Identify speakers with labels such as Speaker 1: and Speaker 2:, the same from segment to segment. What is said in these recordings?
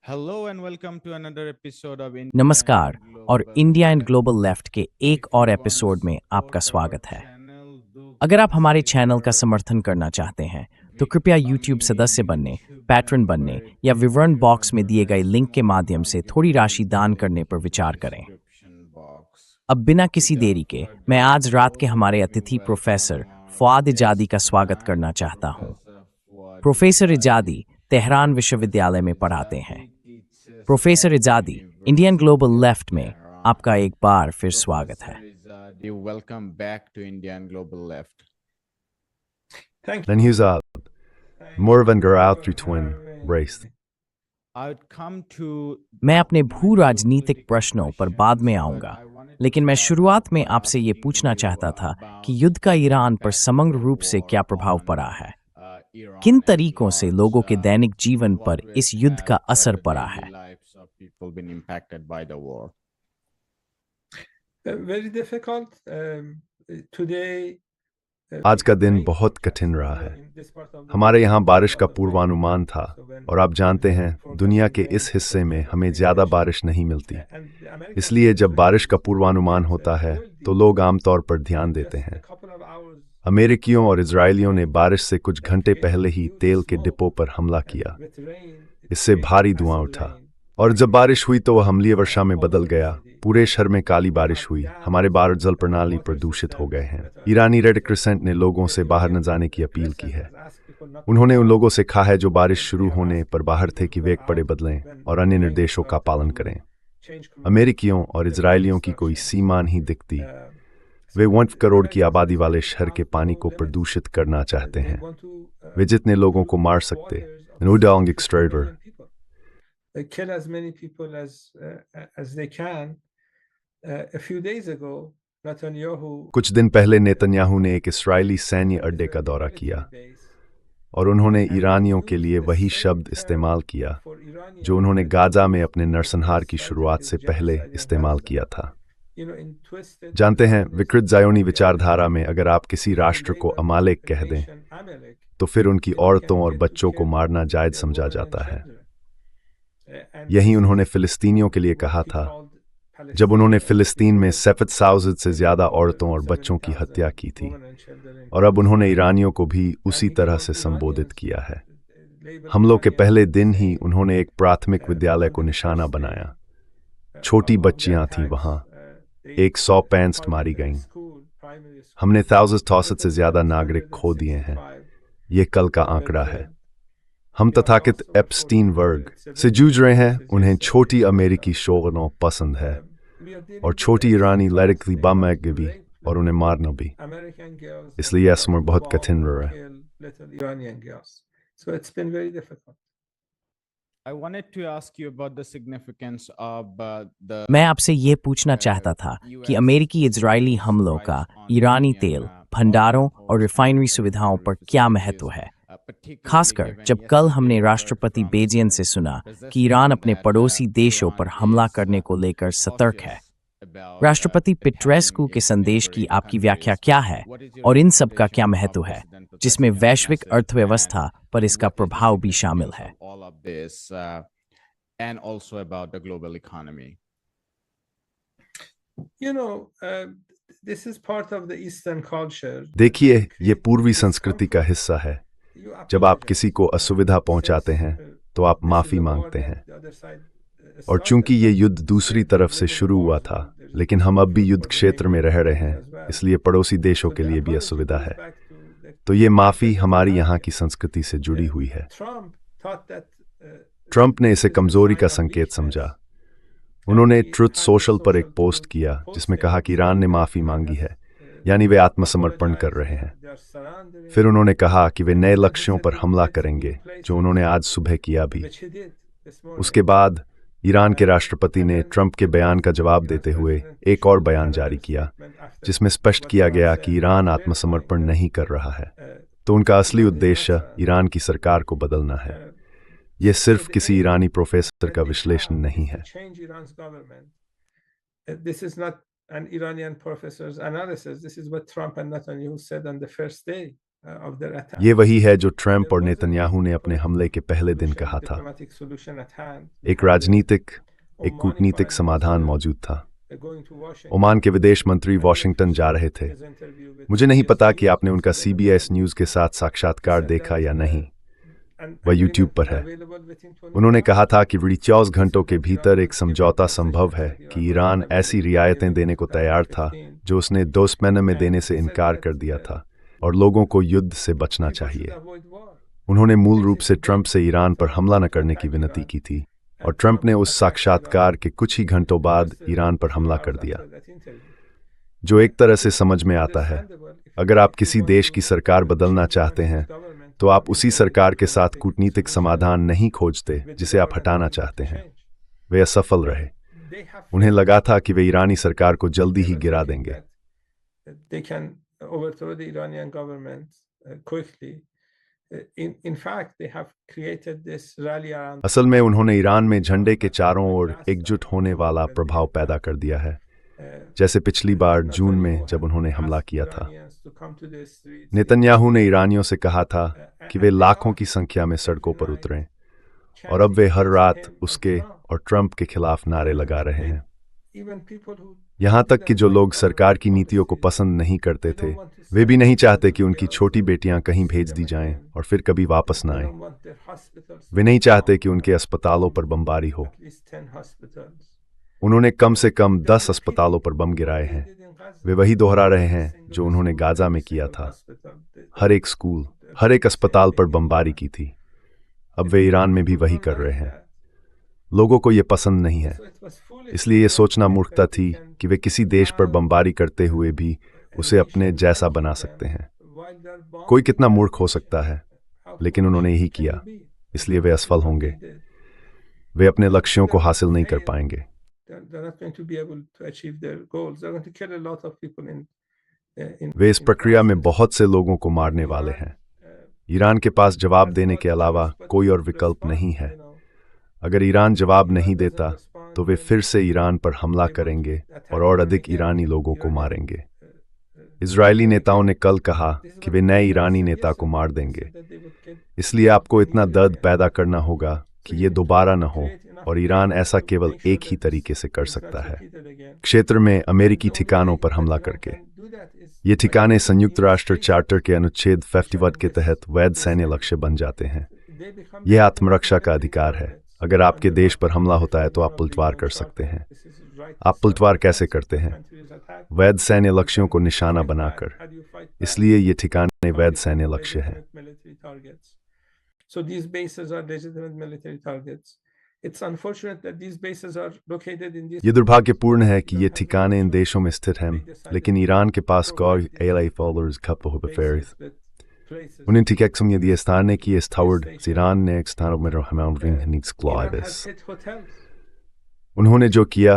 Speaker 1: Hello and welcome to another episode of India
Speaker 2: नमस्कार
Speaker 1: and
Speaker 2: और
Speaker 1: Global
Speaker 2: India and
Speaker 1: Left.
Speaker 2: Global left के एक
Speaker 1: If
Speaker 2: और
Speaker 1: you want to
Speaker 2: episode में आपका
Speaker 1: support our
Speaker 2: स्वागत है।
Speaker 1: channel, do
Speaker 2: अगर आप हमारे चैनल का
Speaker 1: consider
Speaker 2: समर्थन करना चाहते हैं तो कृपया यूट्यूब
Speaker 1: becoming a
Speaker 2: सदस्य बनने,
Speaker 1: YouTube
Speaker 2: पैट्रन बनने
Speaker 1: member.
Speaker 2: या
Speaker 1: The
Speaker 2: विवरण
Speaker 1: YouTube
Speaker 2: बॉक्स में दिए
Speaker 1: member
Speaker 2: गए
Speaker 1: has
Speaker 2: लिंक के
Speaker 1: small
Speaker 2: माध्यम से
Speaker 1: account
Speaker 2: थोड़ी
Speaker 1: details
Speaker 2: राशि दान
Speaker 1: below
Speaker 2: करने पर
Speaker 1: in the
Speaker 2: विचार करें।
Speaker 1: description box.
Speaker 2: अब बिना किसी
Speaker 1: Without
Speaker 2: देरी के
Speaker 1: further
Speaker 2: मैं आज रात के
Speaker 1: ado,
Speaker 2: हमारे
Speaker 1: let me
Speaker 2: अतिथि professor
Speaker 1: welcome our
Speaker 2: Fuad
Speaker 1: guest
Speaker 2: Ijadi का स्वागत
Speaker 1: tonight,
Speaker 2: करना चाहता हूँ।
Speaker 1: Professor Fuad
Speaker 2: professor
Speaker 1: Ijadi.
Speaker 2: Ijadi Tehran विश्वविद्यालय में पढ़ाते हैं।
Speaker 1: Ijadi teaches
Speaker 2: professor
Speaker 1: at
Speaker 2: Ijadi
Speaker 1: University
Speaker 2: Indian global
Speaker 1: of
Speaker 2: left में
Speaker 1: Tehran.
Speaker 2: आपका एक बार फिर स्वागत है।
Speaker 1: Professor Izadi, welcome back to India and Global Left.
Speaker 3: Thank
Speaker 4: Den
Speaker 3: you.
Speaker 4: Huzad,
Speaker 3: Thank
Speaker 4: Morvanger
Speaker 3: you
Speaker 4: out
Speaker 3: for
Speaker 4: through twin
Speaker 3: having
Speaker 4: race.
Speaker 3: me.
Speaker 1: I'd come to
Speaker 2: मैं अपने
Speaker 1: my
Speaker 2: भू राजनीतिक
Speaker 1: geopolitical
Speaker 2: प्रश्नों पर बाद में
Speaker 1: questions,
Speaker 2: आऊंगा,
Speaker 1: but I wanted to
Speaker 2: लेकिन मैं
Speaker 1: start
Speaker 2: शुरुआत
Speaker 1: off
Speaker 2: में
Speaker 1: by
Speaker 2: आपसे ये
Speaker 1: asking
Speaker 2: पूछना
Speaker 1: you
Speaker 2: चाहता था कि
Speaker 1: about
Speaker 2: युद्ध का
Speaker 1: the
Speaker 2: ईरान पर
Speaker 1: impact of
Speaker 2: समग्र
Speaker 1: the
Speaker 2: रूप से
Speaker 1: war
Speaker 2: क्या प्रभाव
Speaker 1: on
Speaker 2: पड़ा है।
Speaker 1: Iran
Speaker 2: किन
Speaker 1: at
Speaker 2: तरीकों से
Speaker 1: large.
Speaker 2: लोगों के दैनिक जीवन
Speaker 1: What
Speaker 2: पर
Speaker 1: ways
Speaker 2: इस युद्ध का
Speaker 1: have
Speaker 2: असर
Speaker 1: the
Speaker 2: पड़ा
Speaker 1: daily
Speaker 2: है।
Speaker 1: lives of people been impacted by the war?
Speaker 3: Very difficult. Today,
Speaker 4: आज का दिन
Speaker 3: rain
Speaker 4: बहुत
Speaker 3: forecast,
Speaker 4: कठिन रहा है।
Speaker 3: in this part of the
Speaker 4: हमारे
Speaker 3: world,
Speaker 4: यहाँ बारिश का
Speaker 3: lot of
Speaker 4: पूर्वानुमान
Speaker 3: rain.
Speaker 4: था
Speaker 3: So when
Speaker 4: और आप जानते
Speaker 3: we
Speaker 4: हैं
Speaker 3: forecasting
Speaker 4: दुनिया के
Speaker 3: rain,
Speaker 4: इस हिस्से
Speaker 3: so
Speaker 4: में
Speaker 3: there
Speaker 4: हमें
Speaker 3: is
Speaker 4: ज़्यादा
Speaker 3: variation.
Speaker 4: बारिश नहीं मिलती।
Speaker 3: And the American
Speaker 4: इसलिए जब
Speaker 3: Venezuela
Speaker 4: बारिश का
Speaker 3: is
Speaker 4: पूर्वानुमान
Speaker 3: get,
Speaker 4: होता है
Speaker 3: oil
Speaker 4: तो
Speaker 3: deal
Speaker 4: लोग आमतौर पर ध्यान
Speaker 3: in
Speaker 4: देते
Speaker 3: just
Speaker 4: हैं।
Speaker 3: a couple of hours.
Speaker 4: अमेरिकियों और इजरायलियों ने बारिश से कुछ
Speaker 3: That
Speaker 4: घंटे
Speaker 3: created
Speaker 4: पहले ही
Speaker 3: huge
Speaker 4: तेल के
Speaker 3: smoke.
Speaker 4: डिपो पर हमला
Speaker 3: And
Speaker 4: किया।
Speaker 3: with rain, it
Speaker 4: इससे
Speaker 3: created
Speaker 4: भारी धुआं
Speaker 3: acid
Speaker 4: उठा
Speaker 3: rain.
Speaker 4: और जब बारिश हुई तो वह अम्लीय वर्षा में बदल गया। पूरे शहर में काली बारिश हुई। हमारे बाहर जल प्रणाली प्रदूषित हो गए हैं। ईरानी रेड क्रिसेंट ने लोगों से बाहर न जाने की अपील की है। उन्होंने उन लोगों से कहा है जो बारिश शुरू होने पर बाहर थे कि वे एक पड़े बदलें और अन्य निर्देशों का पालन करें। अमेरिकियों और इजरायलियों की कोई सीमा नहीं दिखती। वे 1 करोड़ की आबादी वाले शहर के पानी को प्रदूषित करना चाहते हैं। वे जितने लोगों को मार सकते
Speaker 3: kill as many people as they can. A few days ago, Netanyahu
Speaker 4: कुछ दिन पहले नेतन्याहू ने एक इस्राएली सैन्य अड्डे का दौरा किया और उन्होंने ईरानियों के लिए वही शब्द इस्तेमाल किया जो उन्होंने गाजा में अपने नरसंहार की शुरुआत से पहले इस्तेमाल किया था। जानते हैं, विकृत ज़ायोनी विचारधारा में अगर आप किसी राष्ट्र को अमालेक कह दें तो फिर उनकी औरतों और बच्चों को मारना जायज़ समझा जाता है। यही उन्होंने फिलिस्तीनियों के लिए कहा था जब उन्होंने फिलिस्तीन में 7,000 से ज़्यादा औरतों और बच्चों की हत्या की थी, और अब उन्होंने ईरानियों को भी उसी तरह से संबोधित किया है। हमलों के पहले दिन ही उन्होंने एक प्राथमिक विद्यालय को निशाना बनाया। छोटी बच्चियां थीं वहां। 165 मारी गईं। हमने 1,000 से ज़्यादा नागरिक खो दिए हैं। ये कल का आंकड़ा है। हम तथाकथित एप्स्टीन वर्ग से जूझ रहे हैं। उन्हें छोटी अमेरिकी शोगनों पसंद है और छोटी ईरानी लड़की बामगी और उन्हें मारना भी। इसलिए यह समय बहुत कठिन रहा है।
Speaker 3: So it's been very difficult.
Speaker 1: I wanted to ask you about the significance of the
Speaker 2: मैं आपसे ये पूछना चाहता था कि अमेरिकी इजरायली हमलों का ईरानी तेल भंडारों और रिफाइनरी सुविधाओं पर क्या महत्व है, खासकर जब कल हमने राष्ट्रपति बेजियन से सुना कि ईरान अपने पड़ोसी देशों पर हमला करने को लेकर सतर्क है। राष्ट्रपति पेट्रेस्कू के संदेश की आपकी व्याख्या क्या है और इन सब का क्या महत्व है, जिसमें वैश्विक अर्थव्यवस्था पर इसका प्रभाव भी शामिल है।
Speaker 1: and also about the global economy.
Speaker 3: This is part of the Eastern culture.
Speaker 4: देखिए, ये पूर्वी संस्कृति का हिस्सा है। जब आप किसी को असुविधा पहुंचाते हैं तो आप माफ़ी मांगते हैं। और चूंकि ये युद्ध दूसरी तरफ से शुरू हुआ था, लेकिन हम अब भी युद्ध क्षेत्र में रह रहे हैं, इसलिए पड़ोसी देशों के लिए भी असुविधा है। तो ये माफ़ी हमारी यहाँ की संस्कृति से जुड़ी हुई है। ट्रंप ने इसे कमज़ोरी का संकेत समझा। उन्होंने ट्रुथ सोशल पर एक पोस्ट किया जिसमें कहा कि ईरान ने माफ़ी मांगी है, यानी वे आत्मसमर्पण कर रहे हैं। फिर उन्होंने कहा कि वे नए लक्ष्यों पर हमला करेंगे, जो उन्होंने आज सुबह किया भी। उसके बाद ईरान के राष्ट्रपति ने ट्रंप के बयान का जवाब देते हुए एक और बयान जारी किया, जिसमें स्पष्ट किया गया कि ईरान आत्मसमर्पण नहीं कर रहा है। तो उनका असली उद्देश्य ईरान की सरकार को बदलना है। यह सिर्फ किसी ईरानी प्रोफेसर का विश्लेषण नहीं है।
Speaker 3: This is not an Iranian professor's analysis. This is what Trump and Netanyahu said on the first day
Speaker 4: ये वही है जो ट्रंप और नेतन्याहू ने अपने हमले के पहले दिन कहा था। एक राजनीतिक, एक कूटनीतिक समाधान मौजूद था। ओमान के विदेश मंत्री वॉशिंगटन जा रहे थे। मुझे नहीं पता कि आपने उनका CBS न्यूज़ के साथ साक्षात्कार देखा या नहीं, वह YouTube पर है। उन्होंने कहा था कि 24 घंटों के भीतर एक समझौता संभव है कि ईरान ऐसी रियायतें देने को तैयार था जो उसने दोस्मैन में देने से इनकार कर दिया था, और लोगों को युद्ध से बचना चाहिए। उन्होंने मूल रूप से ट्रंप से ईरान पर हमला न करने की विनती की थी, और ट्रंप ने उस साक्षात्कार के कुछ ही घंटों बाद ईरान पर हमला कर दिया, जो एक तरह से समझ में आता है। अगर आप किसी देश की सरकार बदलना चाहते हैं तो आप उसी सरकार के साथ कूटनीतिक समाधान नहीं खोजते जिसे आप हटाना चाहते हैं। वे असफल रहे। उन्हें लगा था कि वे ईरानी सरकार को जल्दी ही गिरा देंगे। असल में उन्होंने ईरान में झंडे के चारों ओर एकजुट होने वाला प्रभाव पैदा कर दिया है, जैसे पिछली बार जून में जब उन्होंने हमला किया था। नेतन्याहू ने ईरानियों से कहा था कि वे लाखों की संख्या में सड़कों पर उतरें, और अब वे हर रात उसके और ट्रंप के खिलाफ नारे लगा रहे हैं। यहाँ तक कि जो लोग सरकार की नीतियों को पसंद नहीं करते थे, वे भी नहीं चाहते कि उनकी छोटी बेटियां कहीं भेज दी जाएं और फिर कभी वापस न आएं। वे नहीं चाहते कि उनके अस्पतालों पर बमबारी हो। उन्होंने कम से कम 10 अस्पतालों पर बम गिराए हैं। वे वही दोहरा रहे हैं जो उन्होंने गाजा में किया था। हर एक स्कूल, हर एक अस्पताल पर बमबारी की थी। अब वे ईरान में भी वही कर रहे हैं। लोगों को ये पसंद नहीं है, इसलिए ये सोचना मूर्खता थी कि वे किसी देश पर बमबारी करते हुए भी उसे अपने जैसा बना सकते हैं। कोई कितना मूर्ख हो सकता है, लेकिन उन्होंने यही किया, इसलिए वे असफल होंगे। वे अपने लक्ष्यों को हासिल नहीं कर पाएंगे। वे इस प्रक्रिया में बहुत से लोगों को मारने वाले हैं। ईरान के पास जवाब देने के अलावा कोई और विकल्प नहीं है। अगर ईरान जवाब नहीं देता तो वे फिर से ईरान पर हमला करेंगे और अधिक ईरानी लोगों को मारेंगे। इजरायली नेताओं ने कल कहा कि वे नए ईरानी नेता को मार देंगे। इसलिए आपको इतना दर्द पैदा करना होगा कि ये दोबारा न हो, और ईरान ऐसा केवल एक ही तरीके से कर सकता है, क्षेत्र में अमेरिकी ठिकानों पर हमला करके। ये ठिकाने संयुक्त राष्ट्र चार्टर के अनुच्छेद 51 के तहत वैध सैन्य लक्ष्य बन जाते हैं। यह आत्मरक्षा का अधिकार है। अगर आपके देश पर हमला होता है तो आप पलटवार कर सकते हैं। आप पलटवार कैसे करते हैं? वैध सैन्य लक्ष्यों को निशाना बनाकर। इसलिए ये ठिकाने वैध सैन्य लक्ष्य हैं। ये दुर्भाग्यपूर्ण है कि ये ठिकाने इन देशों में स्थित हैं, लेकिन ईरान के पास die स्थान की ईरान ने उन्होंने जो किया,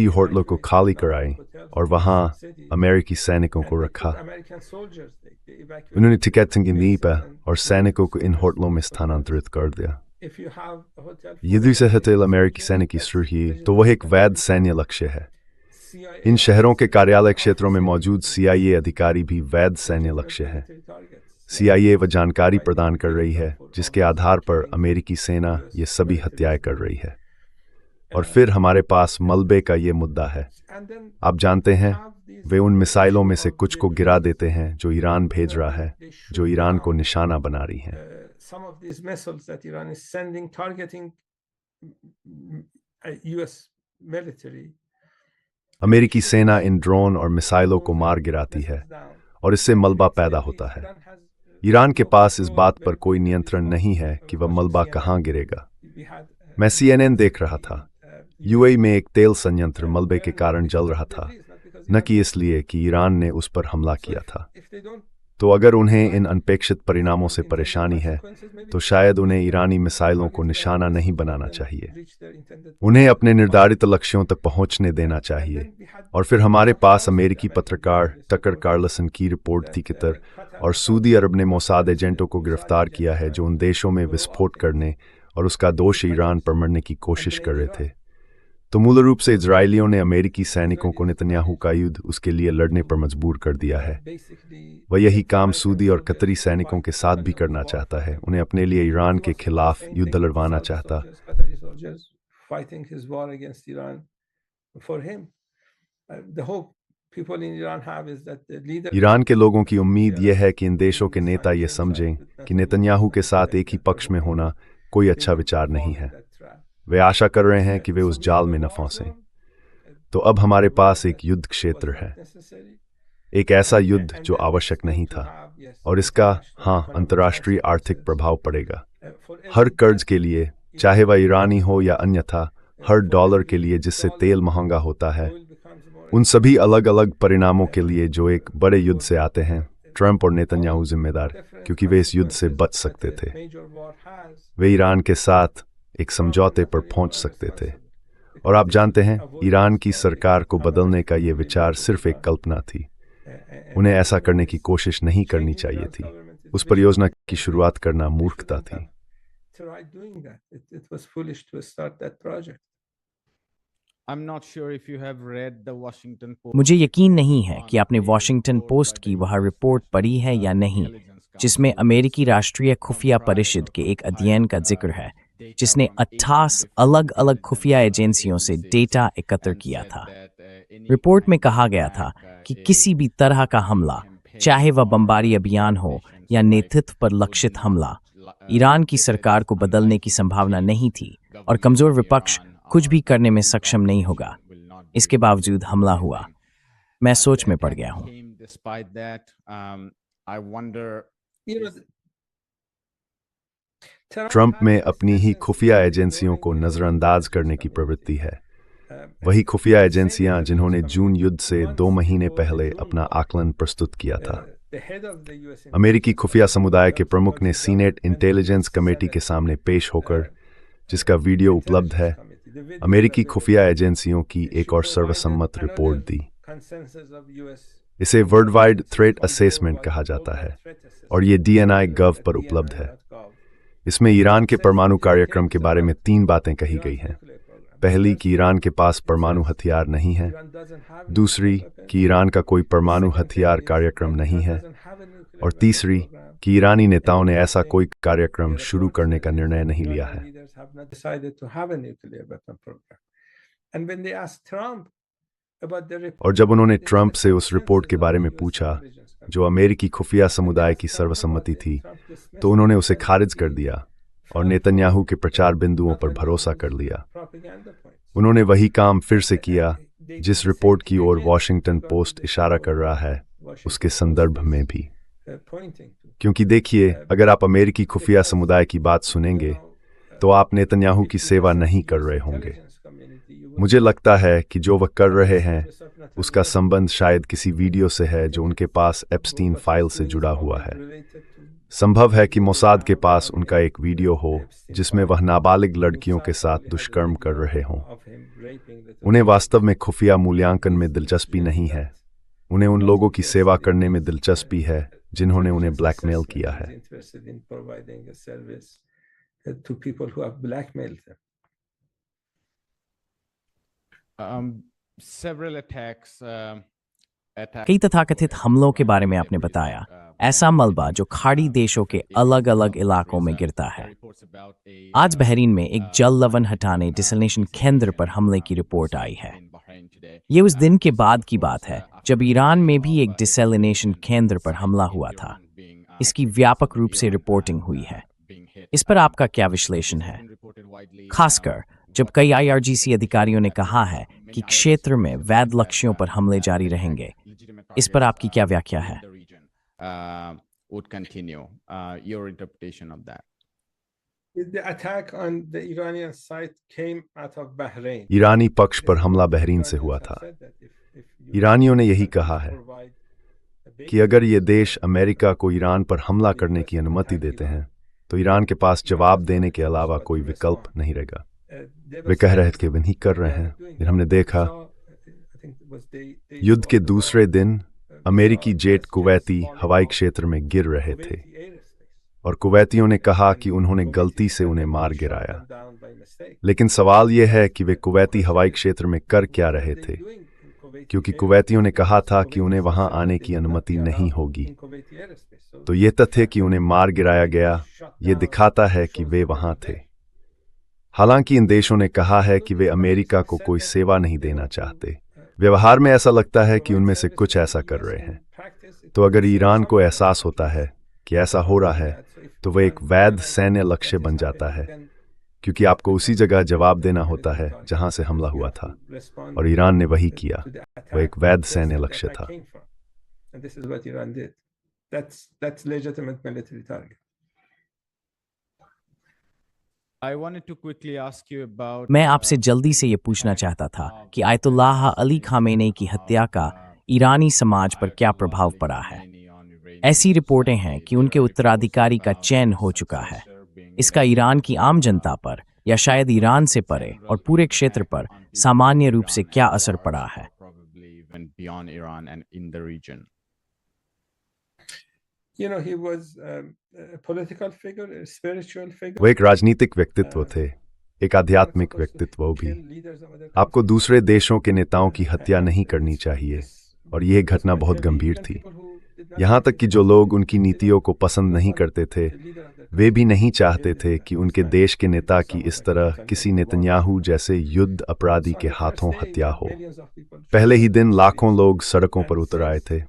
Speaker 4: होटलों को खाली कराई और वहां अमेरिकी सैनिकों को रखा। उन्होंने टिकट और सैनिकों को इन होटलों में स्थानांतरित कर दिया। यदि से होटल अमेरिकी सैनिक की तो वह एक वैध सैन्य लक्ष्य है। इन शहरों के कार्यालय क्षेत्रों में मौजूद CIA अधिकारी भी वैध सैन्य लक्ष्य हैं। CIA वह जानकारी प्रदान कर रही है जिसके आधार पर अमेरिकी सेना ये सभी हत्याएं कर रही है। और फिर हमारे पास मलबे का ये मुद्दा है। आप जानते हैं, वे उन मिसाइलों में से कुछ को गिरा देते हैं जो ईरान भेज रहा है, जो ईरान को निशाना बना रही हैं। अमेरिकी सेना इन ड्रोन और मिसाइलों को मार गिराती है और इससे मलबा पैदा होता है। ईरान के पास इस बात पर कोई नियंत्रण नहीं है कि वह मलबा कहाँ गिरेगा। मैं CNN देख रहा था। UAE में एक तेल संयंत्र मलबे के कारण जल रहा था, न कि इसलिए कि ईरान ने उस पर हमला किया था। तो अगर उन्हें इन अनपेक्षित परिणामों से परेशानी है, तो शायद उन्हें ईरानी मिसाइलों को निशाना नहीं बनाना चाहिए। उन्हें अपने निर्धारित लक्ष्यों तक पहुंचने देना चाहिए। और फिर हमारे पास अमेरिकी पत्रकार टकर कार्लसन की रिपोर्ट थी कि और सऊदी अरब ने मोसाद एजेंटों को गिरफ्तार किया है जो उन देशों में विस्फोट करने और उसका दोष ईरान पर मरने की कोशिश कर रहे थे। तो मूल रूप से इजरायलियों ने अमेरिकी सैनिकों को नेतन्याहू का युद्ध उसके लिए लड़ने पर मजबूर कर दिया है। वह यही काम सऊदी और कतरी सैनिकों के साथ भी करना चाहता है। उन्हें अपने लिए ईरान के खिलाफ युद्ध लड़वाना चाहता। ईरान के लोगों की उम्मीद यह है कि इन देशों के नेता ये समझें कि नेतन्याहू के साथ एक ही पक्ष में होना कोई अच्छा विचार नहीं है। वे आशा कर रहे हैं कि वे उस जाल में न फंसें। तो अब हमारे पास एक युद्ध क्षेत्र है, एक ऐसा युद्ध जो आवश्यक नहीं था, और इसका अंतर्राष्ट्रीय आर्थिक प्रभाव पड़ेगा। हर कर्ज के लिए, चाहे वह ईरानी हो या अन्यथा, हर डॉलर के लिए जिससे तेल महंगा होता है, उन सभी अलग अलग परिणामों के लिए जो एक बड़े युद्ध से आते हैं, ट्रंप और नेतन्याहू जिम्मेदार, क्योंकि वे इस युद्ध से बच सकते थे। वे ईरान के साथ एक समझौते पर पहुंच सकते थे। और आप जानते हैं, ईरान की सरकार को बदलने का ये विचार सिर्फ एक कल्पना थी। उन्हें ऐसा करने की कोशिश नहीं करनी चाहिए थी। उस परियोजना की शुरुआत करना मूर्खता थी।
Speaker 2: मुझे यकीन नहीं है कि आपने वॉशिंगटन पोस्ट की वह रिपोर्ट पढ़ी है या नहीं, जिसमें अमेरिकी राष्ट्रीय खुफिया परिषद के एक अध्ययन का जिक्र है, जिसने 28 अलग अलग खुफिया एजेंसियों से डेटा एकत्र किया था। रिपोर्ट में कहा गया था कि किसी भी तरह का हमला, चाहे वह बमबारी अभियान हो या नेतृत्व पर लक्षित हमला, ईरान की सरकार को बदलने की संभावना नहीं थी और कमजोर विपक्ष कुछ भी करने में सक्षम नहीं होगा। इसके बावजूद हमला हुआ। मैं सोच में पड़ गया हूं।
Speaker 4: ट्रंप में अपनी ही खुफिया एजेंसियों को नजरअंदाज करने की प्रवृत्ति है। वही खुफिया एजेंसियां जिन्होंने जून युद्ध से 2 महीने पहले अपना आकलन प्रस्तुत किया था। अमेरिकी खुफिया समुदाय के प्रमुख ने सीनेट इंटेलिजेंस कमेटी के सामने पेश होकर, जिसका वीडियो उपलब्ध है, अमेरिकी खुफिया एजेंसियों की एक और सर्वसम्मत रिपोर्ट दी। इसे वर्ल्ड वाइड थ्रेट असेसमेंट कहा जाता है और ये DNI Gov पर उपलब्ध है। इसमें ईरान के परमाणु कार्यक्रम के बारे में 3 बातें कही गई हैं। पहली, कि ईरान के पास परमाणु हथियार नहीं है। दूसरी, कि ईरान का कोई परमाणु हथियार कार्यक्रम नहीं है। और तीसरी, कि ईरानी नेताओं ने ऐसा कोई कार्यक्रम शुरू करने का निर्णय नहीं लिया है। और जब उन्होंने ट्रंप से उस रिपोर्ट के बारे में पूछा, जो अमेरिकी खुफिया समुदाय की सर्वसम्मति थी, तो उन्होंने उसे खारिज कर दिया और नेतन्याहू के प्रचार बिंदुओं पर भरोसा कर लिया। उन्होंने वही काम फिर से किया जिस रिपोर्ट की ओर वॉशिंगटन पोस्ट इशारा कर रहा है, उसके संदर्भ में भी। क्योंकि देखिए, अगर आप अमेरिकी खुफिया समुदाय की बात सुनेंगे तो आप नेतन्याहू की सेवा नहीं कर रहे होंगे। मुझे लगता है कि जो वह कर रहे हैं उसका संबंध शायद किसी वीडियो से है जो उनके पास एप्स्टीन फाइल से जुड़ा हुआ है। संभव है कि मोसाद के पास उनका एक वीडियो हो जिसमें वह नाबालिग लड़कियों के साथ दुष्कर्म कर रहे हों। उन्हें वास्तव में खुफिया मूल्यांकन में दिलचस्पी नहीं है। उन्हें उन लोगों की सेवा करने में दिलचस्पी है जिन्होंने उन्हें ब्लैकमेल किया है।
Speaker 2: कई तथाकथित हमलों के बारे में आपने बताया। ऐसा मलबा जो खाड़ी देशों के अलग अलग इलाकों में गिरता है। आज बहरीन में एक जल लवण हटाने डिसलिनेशन केंद्र पर हमले की रिपोर्ट आई है। ये उस दिन के बाद की बात है जब ईरान में भी एक डिसलिनेशन केंद्र पर हमला हुआ था। इसकी व्यापक रूप से रिपोर्टिंग हुई है। इस पर आपका क्या विश्लेषण है, खासकर जब कई IRGC अधिकारियों ने कहा है कि क्षेत्र में वैध लक्ष्यों पर हमले जारी रहेंगे? इस पर आपकी क्या व्याख्या है?
Speaker 4: ईरानी पक्ष पर हमला बहरीन से हुआ था। ईरानियों ने यही कहा है कि अगर ये देश अमेरिका को ईरान पर हमला करने की अनुमति देते हैं तो ईरान के पास जवाब देने के अलावा कोई विकल्प नहीं रहेगा। वे कह रहे थे कि वे नहीं कर रहे हैं। फिर हमने देखा युद्ध के दूसरे दिन अमेरिकी जेट कुवैती हवाई क्षेत्र में गिर रहे थे। और कुवैतियों ने कहा कि उन्होंने गलती से उन्हें मार गिराया। लेकिन सवाल यह है कि वे कुवैती हवाई क्षेत्र में कर क्या रहे थे, क्योंकि कुवैतियों ने कहा था कि उन्हें वहां आने की अनुमति नहीं होगी। तो यह तथ्य कि उन्हें मार गिराया गया, ये दिखाता है कि वे वहां थे। हालांकि इन देशों ने कहा है कि वे अमेरिका को कोई सेवा नहीं देना चाहते। व्यवहार में ऐसा लगता है कि उनमें से कुछ ऐसा कर रहे हैं। तो अगर ईरान को एहसास होता है कि ऐसा हो रहा है, तो वह एक वैध सैन्य लक्ष्य बन जाता है, क्योंकि आपको उसी जगह जवाब देना होता है जहां से हमला हुआ था, और ईरान ने वही किया। वह एक वैध सैन्य लक्ष्य था।
Speaker 2: मैं आपसे जल्दी से ये पूछना चाहता था कि आयतुल्लाह अली खामेनी की हत्या का ईरानी समाज पर क्या प्रभाव पड़ा है। ऐसी रिपोर्टें हैं कि उनके उत्तराधिकारी का चयन हो चुका है। इसका ईरान की आम जनता पर, या शायद ईरान से परे और पूरे क्षेत्र पर सामान्य रूप से क्या असर पड़ा है?
Speaker 4: वो एक राजनीतिक व्यक्तित्व थे, एक आध्यात्मिक व्यक्तित्व भी। आपको दूसरे देशों के नेताओं की हत्या नहीं करनी चाहिए, और यह घटना बहुत गंभीर थी। यहाँ तक कि जो लोग उनकी नीतियों को पसंद नहीं करते थे, वे भी नहीं चाहते थे कि उनके देश के नेता की इस तरह किसी नेतन्याहू जैसे युद्ध अपराधी के हाथों हत्या हो। पहले ही दिन लाखों लोग सड़कों पर उतर आए थे,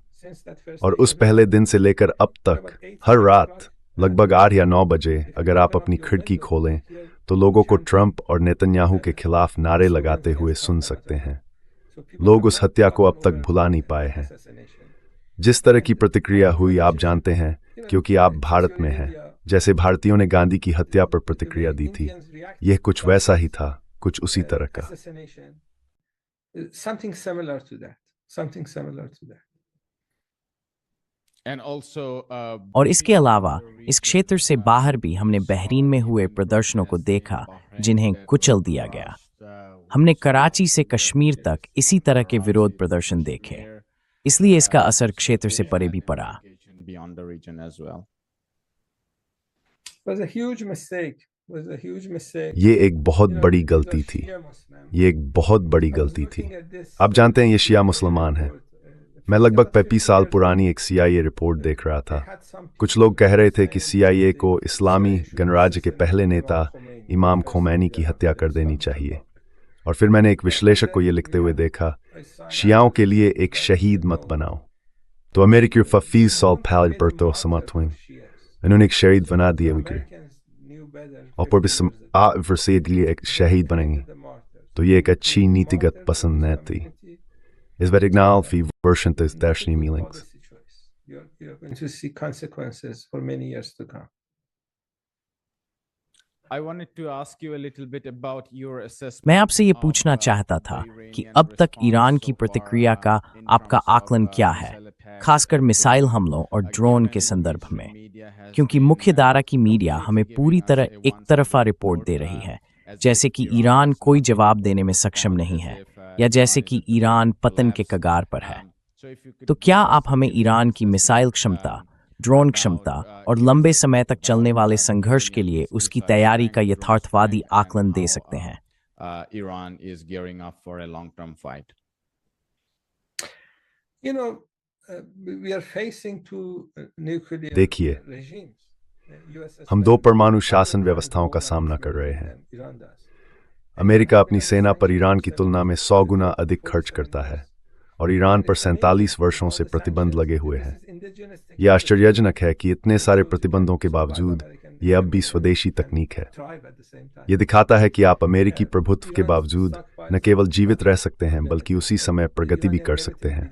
Speaker 4: और उस पहले दिन से लेकर अब तक हर रात लगभग 8 या 9 बजे अगर आप अपनी खिड़की खोलें तो लोगों को ट्रंप और नेतन्याहू के खिलाफ नारे लगाते हुए सुन सकते हैं। लोग उस हत्या को अब तक भुला नहीं पाए हैं। जिस तरह की प्रतिक्रिया हुई आप जानते हैं, क्योंकि आप भारत में हैं। जैसे भारतीयों ने गांधी की हत्या पर प्रतिक्रिया दी थी, यह कुछ वैसा ही था, कुछ उसी तरह का।
Speaker 2: और इसके अलावा इस क्षेत्र से बाहर भी हमने बहरीन में हुए प्रदर्शनों को देखा जिन्हें कुचल दिया गया। हमने कराची से कश्मीर तक इसी तरह के विरोध प्रदर्शन देखे, इसलिए इसका असर क्षेत्र से परे भी पड़ा।
Speaker 4: ये एक बहुत बड़ी गलती थी। ये एक बहुत बड़ी गलती थी। आप जानते हैं, ये शिया मुसलमान हैं। मैं लगभग 35 साल पुरानी एक CIA रिपोर्ट देख रहा था। कुछ लोग कह रहे थे कि CIA को इस्लामी गणराज्य के पहले नेता इमाम खोमैनी की हत्या कर देनी चाहिए। और फिर मैंने एक विश्लेषक को ये लिखते हुए देखा, शियाओं के लिए एक शहीद मत बनाओ। तो अमेरिकी फफीज सॉल पैलबर्टो समर्थन इन्होंने एक शहीद बना दिया मुझे, और पर के लिए एक शहीद बनेंगे। तो ये एक अच्छी नीतिगत पसंद न थी। Is verignaal fi version des dashni mealings.
Speaker 3: You're going to see consequences for many years to come.
Speaker 2: मैं आपसे ये पूछना चाहता था कि अब तक ईरान की प्रतिक्रिया का आपका आकलन क्या है, खासकर मिसाइल हमलों और ड्रोन के संदर्भ में, क्योंकि मुख्य धारा की मीडिया हमें पूरी तरह एक तरफा रिपोर्ट दे रही है, जैसे कि ईरान कोई जवाब देने में सक्षम नहीं है, या जैसे कि ईरान पतन के कगार पर है। तो क्या आप हमें ईरान की मिसाइल क्षमता, ड्रोन क्षमता और लंबे समय तक चलने वाले संघर्ष के लिए उसकी तैयारी का यथार्थवादी आकलन दे सकते हैं?
Speaker 4: देखिए, हम 2 परमाणु शासन व्यवस्थाओं का सामना कर रहे हैं। अमेरिका अपनी सेना पर ईरान की तुलना में 100 गुना अधिक खर्च करता है, और ईरान पर 47 वर्षों से प्रतिबंध लगे हुए हैं। यह आश्चर्यजनक है कि इतने सारे प्रतिबंधों के बावजूद ये अब भी स्वदेशी तकनीक है। यह दिखाता है कि आप अमेरिकी प्रभुत्व के बावजूद न केवल जीवित रह सकते हैं, बल्कि उसी समय प्रगति भी कर सकते हैं।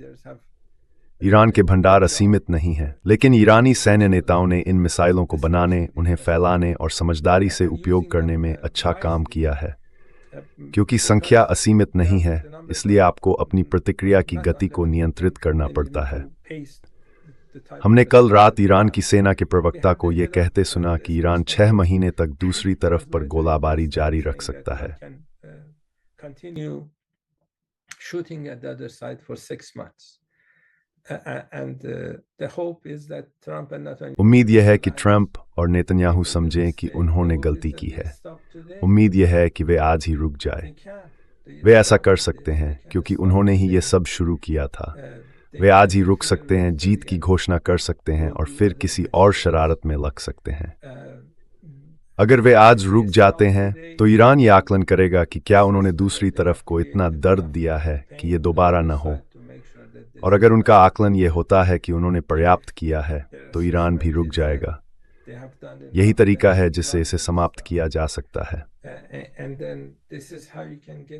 Speaker 4: ईरान के भंडार असीमित नहीं हैं, लेकिन ईरानी सैन्य नेताओं ने इन मिसाइलों को बनाने, उन्हें फैलाने और समझदारी से उपयोग करने में अच्छा काम किया है। क्योंकि संख्या असीमित नहीं है, इसलिए आपको अपनी प्रतिक्रिया की गति को नियंत्रित करना पड़ता है। हमने कल रात ईरान की सेना के प्रवक्ता को यह कहते सुना कि ईरान 6 महीने तक दूसरी तरफ पर गोलाबारी जारी रख सकता है। उम्मीद यह है कि ट्रंप और नेतन्याहू समझें कि उन्होंने गलती की है। उम्मीद यह है कि वे आज ही रुक जाए। वे ऐसा कर सकते हैं क्योंकि उन्होंने ही ये सब शुरू किया था। वे आज ही रुक सकते हैं, जीत की घोषणा कर सकते हैं और फिर किसी और शरारत में लग सकते हैं। अगर वे आज रुक जाते हैं तो ईरान ये आकलन करेगा कि क्या उन्होंने दूसरी तरफ को इतना दर्द दिया है कि ये दोबारा न हो, और अगर उनका आकलन ये होता है कि उन्होंने पर्याप्त किया है तो ईरान भी रुक जाएगा। यही तरीका है जिससे इसे समाप्त किया जा सकता है।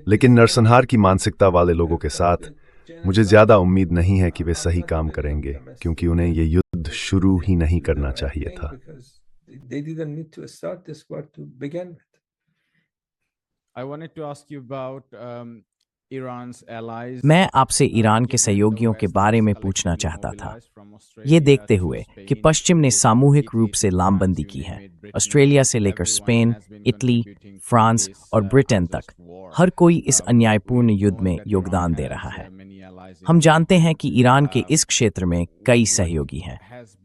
Speaker 4: लेकिन नरसंहार की मानसिकता वाले लोगों के साथ मुझे ज्यादा उम्मीद नहीं है कि वे सही काम करेंगे, क्योंकि उन्हें ये युद्ध शुरू ही नहीं करना चाहिए था।
Speaker 1: I wanted to ask you about Iran's allies.
Speaker 2: मैं आपसे ईरान के सहयोगियों के बारे में पूछना चाहता था, ये देखते हुए कि पश्चिम ने सामूहिक रूप से लामबंदी की है। ऑस्ट्रेलिया से लेकर स्पेन, इटली, फ्रांस और ब्रिटेन तक हर कोई इस अन्यायपूर्ण युद्ध में योगदान दे रहा है। हम जानते हैं कि ईरान के इस क्षेत्र में कई सहयोगी हैं।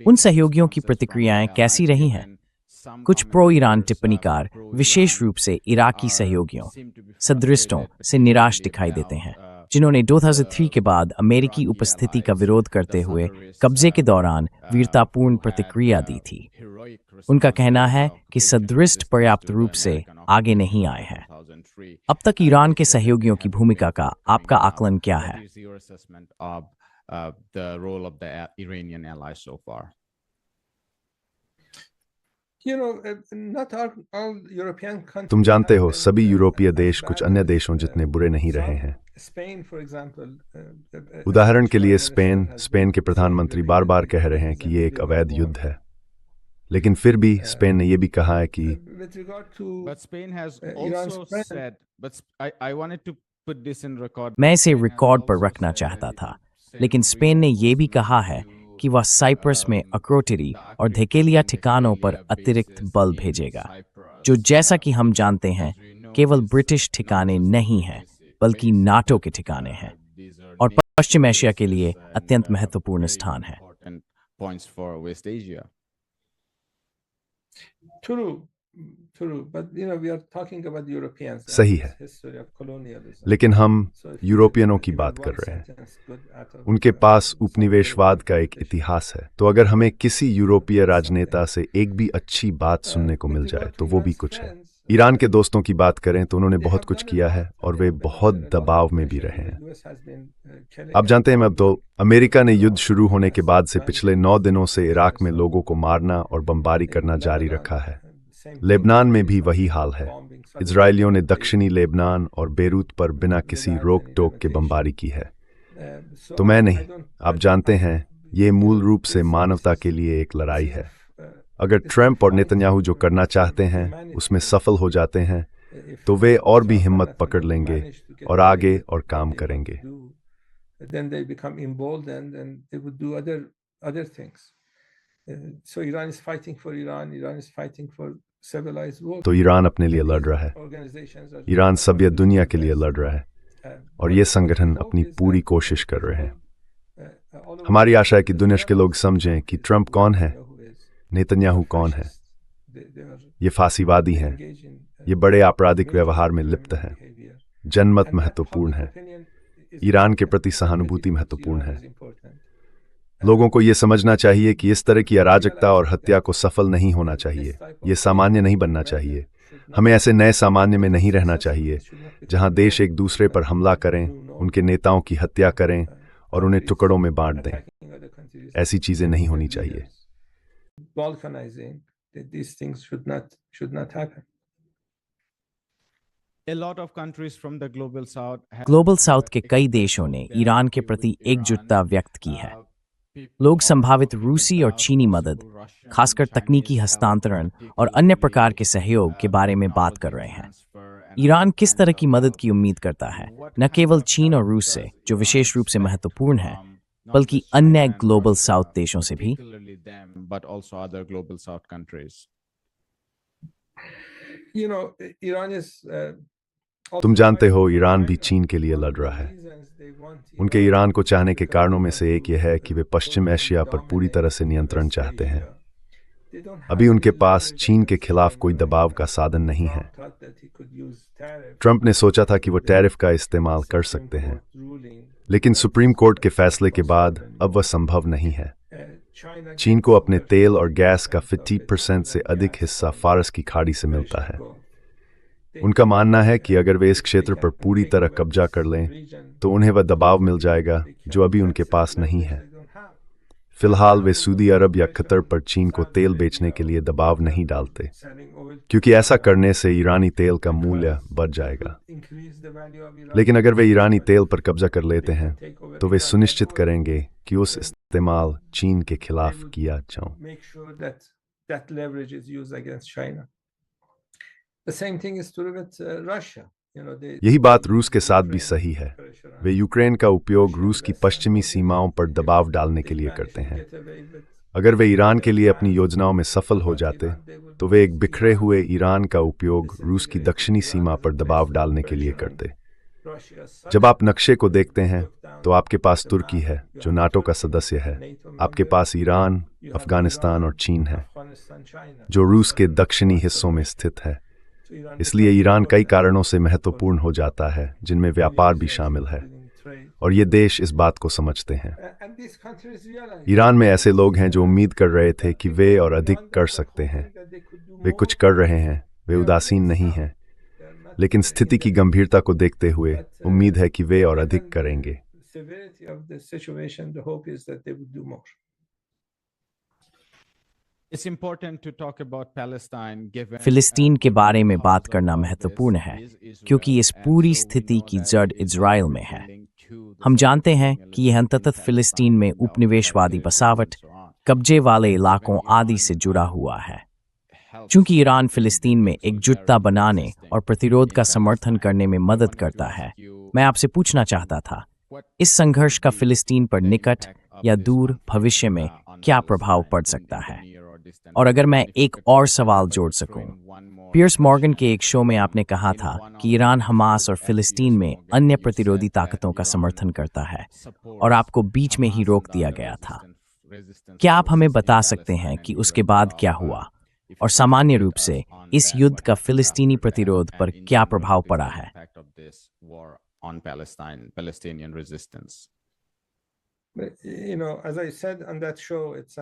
Speaker 2: उन सहयोगियों की प्रतिक्रियाएं कैसी रही हैं? कुछ प्रो ईरान टिप्पणीकार विशेष रूप से इराकी सहयोगियों, सदरिस्टों से निराश दिखाई देते हैं, जिन्होंने 2003 के बाद अमेरिकी उपस्थिति का विरोध करते हुए कब्जे के दौरान वीरतापूर्ण प्रतिक्रिया दी थी। उनका कहना है कि सदरिस्ट पर्याप्त रूप से आगे नहीं आए हैं। अब तक ईरान के सहयोगियों की भूमिका का आपका आकलन क्या है?
Speaker 4: तुम जानते हो, सभी यूरोपीय देश कुछ अन्य देशों जितने बुरे नहीं रहे हैं। उदाहरण के लिए स्पेन के प्रधानमंत्री बार बार कह रहे हैं कि ये एक अवैध युद्ध है, लेकिन फिर भी स्पेन ने यह भी कहा है कि
Speaker 2: मैं इसे रिकॉर्ड पर रखना चाहता था, लेकिन स्पेन ने यह भी कहा है कि वह साइप्रस में अक्रोटिरी और धेकेलिया ठिकानों पर अतिरिक्त बल भेजेगा, जो जैसा कि हम जानते हैं केवल ब्रिटिश ठिकाने नहीं हैं, बल्कि नाटो के ठिकाने हैं और पश्चिम एशिया के लिए अत्यंत महत्वपूर्ण स्थान है।
Speaker 4: सही है, लेकिन हम यूरोपियनों की बात कर रहे हैं। उनके पास उपनिवेशवाद का एक इतिहास है, तो अगर हमें किसी यूरोपीय राजनेता से एक भी अच्छी बात सुनने को मिल जाए तो वो भी कुछ है। ईरान के दोस्तों की बात करें तो उन्होंने बहुत कुछ किया है और वे बहुत दबाव में भी रहे हैं। आप जानते हैं, अब तो अमेरिका ने युद्ध शुरू होने के बाद से पिछले 9 दिनों से इराक में लोगों को मारना और बमबारी करना जारी रखा है। लेबनान में भी वही हाल है। इजरायलियों ने दक्षिणी लेबनान और बेरूत पर बिना किसी रोक टोक के बमबारी की है। तो मैं नहीं, आप जानते हैं, ये मूल रूप से मानवता के लिए एक लड़ाई है। अगर ट्रंप और नेतन्याहू जो करना चाहते हैं उसमें सफल हो जाते हैं तो वे और भी हिम्मत पकड़ लेंगे और आगे और काम करेंगे। तो ईरान अपने लिए लड़ रहा है, ईरान सभ्य दुनिया के लिए लड़ रहा है और ये संगठन अपनी पूरी कोशिश कर रहे हैं। हमारी आशा है कि दुनिया के लोग समझें कि ट्रंप कौन है, नेतन्याहू कौन है। ये फांसीवादी हैं, ये बड़े आपराधिक व्यवहार में लिप्त हैं। जनमत महत्वपूर्ण है, ईरान के प्रति सहानुभूति महत्वपूर्ण है। लोगों को ये समझना चाहिए कि इस तरह की अराजकता और हत्या को सफल नहीं होना चाहिए। ये सामान्य नहीं बनना चाहिए। हमें ऐसे नए सामान्य में नहीं रहना चाहिए जहां देश एक दूसरे पर हमला करें, उनके नेताओं की हत्या करें और उन्हें टुकड़ों में बांट दें। ऐसी चीजें नहीं होनी चाहिए।
Speaker 2: ग्लोबल साउथ के कई देशों ने ईरान के प्रति एकजुटता व्यक्त की है। लोग संभावित रूसी और चीनी मदद, खासकर तकनीकी हस्तांतरण और अन्य प्रकार के सहयोग के बारे में बात कर रहे हैं। ईरान किस तरह की मदद की उम्मीद करता है, न केवल चीन और रूस से, जो विशेष रूप से महत्वपूर्ण है, बल्कि अन्य ग्लोबल साउथ देशों से भी?
Speaker 4: तुम जानते हो, ईरान भी चीन के लिए लड़ रहा है। उनके ईरान को चाहने के कारणों में से एक यह है कि वे पश्चिम एशिया पर पूरी तरह से नियंत्रण चाहते हैं। अभी उनके पास चीन के खिलाफ कोई दबाव का साधन नहीं है। ट्रंप ने सोचा था कि वो टैरिफ का इस्तेमाल कर सकते हैं, लेकिन सुप्रीम कोर्ट के फैसले के बाद अब वह संभव नहीं है। चीन को अपने तेल और गैस का 50% से अधिक हिस्सा फारस की खाड़ी से मिलता है। उनका मानना है कि अगर वे इस क्षेत्र पर पूरी तरह कब्जा कर लें तो उन्हें वह दबाव मिल जाएगा जो अभी उनके पास नहीं है। फिलहाल वे सऊदी अरब या कतर पर चीन को तेल बेचने के लिए दबाव नहीं डालते, क्योंकि ऐसा करने से ईरानी तेल का मूल्य बढ़ जाएगा। लेकिन अगर वे ईरानी तेल पर कब्जा कर लेते हैं तो वे सुनिश्चित करेंगे कि उस इस्तेमाल चीन के खिलाफ किया जाए। यही बात रूस के साथ भी सही है। वे यूक्रेन का उपयोग रूस की पश्चिमी सीमाओं पर दबाव डालने के लिए करते हैं। अगर वे ईरान के लिए अपनी योजनाओं में सफल हो जाते तो वे एक बिखरे हुए ईरान का उपयोग रूस की दक्षिणी सीमा पर दबाव डालने के लिए करते। जब आप नक्शे को देखते हैं तो आपके पास तुर्की है जो नाटो का सदस्य है, आपके पास ईरान, अफगानिस्तान और चीन है जो रूस के दक्षिणी हिस्सों में स्थित है। इसलिए ईरान कई कारणों से महत्वपूर्ण हो जाता है, जिनमें व्यापार भी शामिल है, और ये देश इस बात को समझते हैं। ईरान में ऐसे लोग हैं जो उम्मीद कर रहे थे कि वे और अधिक कर सकते हैं। वे कुछ कर रहे हैं, वे उदासीन नहीं हैं, लेकिन स्थिति की गंभीरता को देखते हुए उम्मीद है कि वे और अधिक करेंगे।
Speaker 2: फिलिस्तीन के बारे में बात करना महत्वपूर्ण है क्योंकि इस पूरी स्थिति की जड़ इजराइल में है। हम जानते हैं कि यह अंततः फिलिस्तीन में उपनिवेशवादी बसावट, कब्जे वाले इलाकों आदि से जुड़ा हुआ है। चूंकि ईरान फिलिस्तीन में एकजुटता बनाने और प्रतिरोध का समर्थन करने में मदद करता है, मैं आपसे पूछना चाहता था, इस संघर्ष का फिलिस्तीन पर निकट या दूर भविष्य में क्या प्रभाव पड़ सकता है? और अगर मैं एक और सवाल जोड़ सकूं, पियर्स मॉर्गन के एक शो में आपने कहा था कि ईरान हमास और फिलिस्तीन में अन्य प्रतिरोधी ताकतों का समर्थन करता है और आपको बीच में ही रोक दिया गया था। क्या आप हमें बता सकते हैं कि उसके बाद क्या हुआ और सामान्य रूप से इस युद्ध का फिलिस्तीनी प्रतिरोध पर क्या प्रभाव पड़ा है?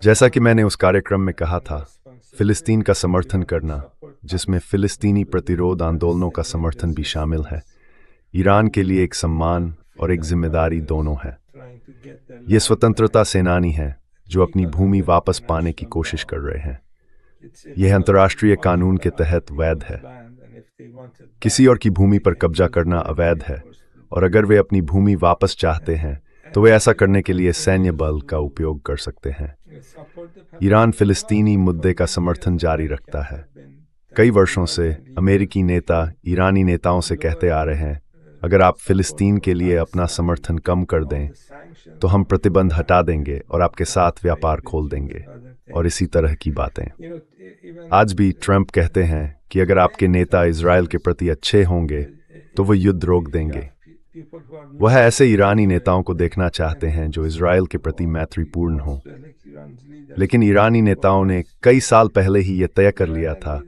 Speaker 4: जैसा कि मैंने उस कार्यक्रम में कहा था, फिलिस्तीन का समर्थन करना, जिसमें फिलिस्तीनी प्रतिरोध आंदोलनों का समर्थन भी शामिल है, ईरान के लिए एक सम्मान और एक जिम्मेदारी दोनों है। ये स्वतंत्रता सेनानी हैं जो अपनी भूमि वापस पाने की कोशिश कर रहे हैं। यह अंतर्राष्ट्रीय कानून के तहत वैध है। किसी और की भूमि पर कब्जा करना अवैध है, और अगर वे अपनी भूमि वापस चाहते हैं तो वे ऐसा करने के लिए सैन्य बल का उपयोग कर सकते हैं। ईरान फिलिस्तीनी मुद्दे का समर्थन जारी रखता है। कई वर्षों से अमेरिकी नेता ईरानी नेताओं से कहते आ रहे हैं, अगर आप फिलिस्तीन के लिए अपना समर्थन कम कर दें तो हम प्रतिबंध हटा देंगे और आपके साथ व्यापार खोल देंगे, और इसी तरह की बातें। आज भी ट्रंप कहते हैं कि अगर आपके नेता इजराइल के प्रति अच्छे होंगे तो वो युद्ध रोक देंगे। वह ऐसे ईरानी नेताओं को देखना चाहते हैं जो इजराइल के प्रति मैत्रीपूर्ण हों। लेकिन ईरानी नेताओं ने कई साल पहले ही यह तय कर लिया था